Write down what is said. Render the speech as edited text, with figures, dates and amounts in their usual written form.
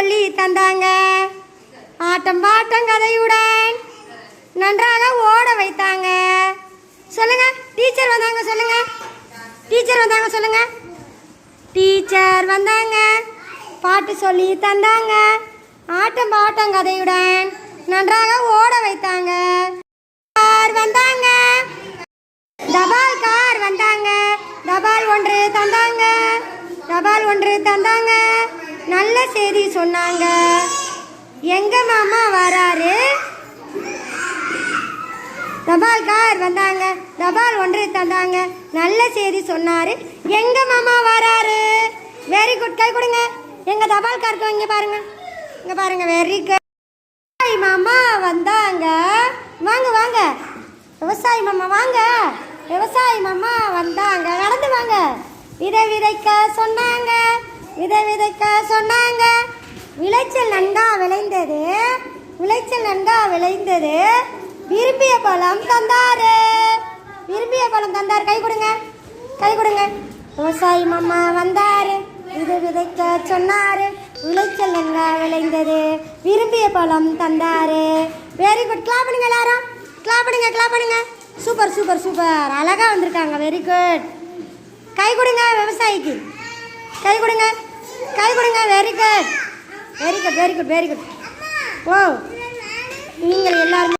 சொல்லி தந்தாங்க. ஆட்டம் பாட்டம் கதையுடன் நன்றாக ஓட வைத்தாங்க. சொல்லுங்க, டீச்சர் வந்தாங்க. சொல்லுங்க, டீச்சர் வந்தாங்க. சொல்லுங்க, டீச்சர் வந்தாங்க, பாட்டு சொல்லி தந்தாங்க. ஆட்டம் பாட்டம் கதையுடன் நன்றாக ஓட வைத்தாங்க. கார் வந்தாங்க, தபால் கார் வந்தாங்க. தபால் ஒன்று தந்தாங்க, தபால் ஒன்று தந்தாங்க. நல்ல செய்தி சொன்னாங்க. எங்க மாமா வராரு. தபால் கார் வந்தாங்க, தபால் ஒன்று தந்தாங்க. நல்ல செய்தி சொன்னாரு. எங்க மாமா வராரு. வெரி குட், கை கொடுங்க. எங்க தபால் காருக்கு இங்க பாருங்க, இங்க பாருங்க. Very good. மாமா வந்தாங்க. வாங்க வாங்க விவசாயி மாமா வாங்க. விவசாயி மாமா வந்தாங்க. நடந்து வாங்க. விதை விதைக்க சொன்னாங்க, விதை விதைக்க சொன்னாங்க. விளைச்சல் நன்கா விளைந்தது, விளைச்சல் நன்கா விளைந்தது. விரும்பிய பழம் தந்தாரு, விரும்பிய பழம் தந்தார். கை கொடுங்க, கை கொடுங்க. விவசாயி மாமா வந்தாரு, விதை விதைக்க சொன்னாரு. விளைச்சல் நன்கா விளைந்தது, விரும்பிய பழம் தந்தாரு. Very good. கிளாப் பண்ணுங்க எல்லாரும், கிளாப் பண்ணுங்க, கிளாப் பண்ணுங்க. சூப்பர் சூப்பர் சூப்பர், அழகா வந்திருக்காங்க. Very good. கை கொடுங்க விவசாயிக்கு, கை கொடுங்க, கை கொடுங்க. Very good, very good, very good, very good. ஓ, நீங்கள் எல்லாரும்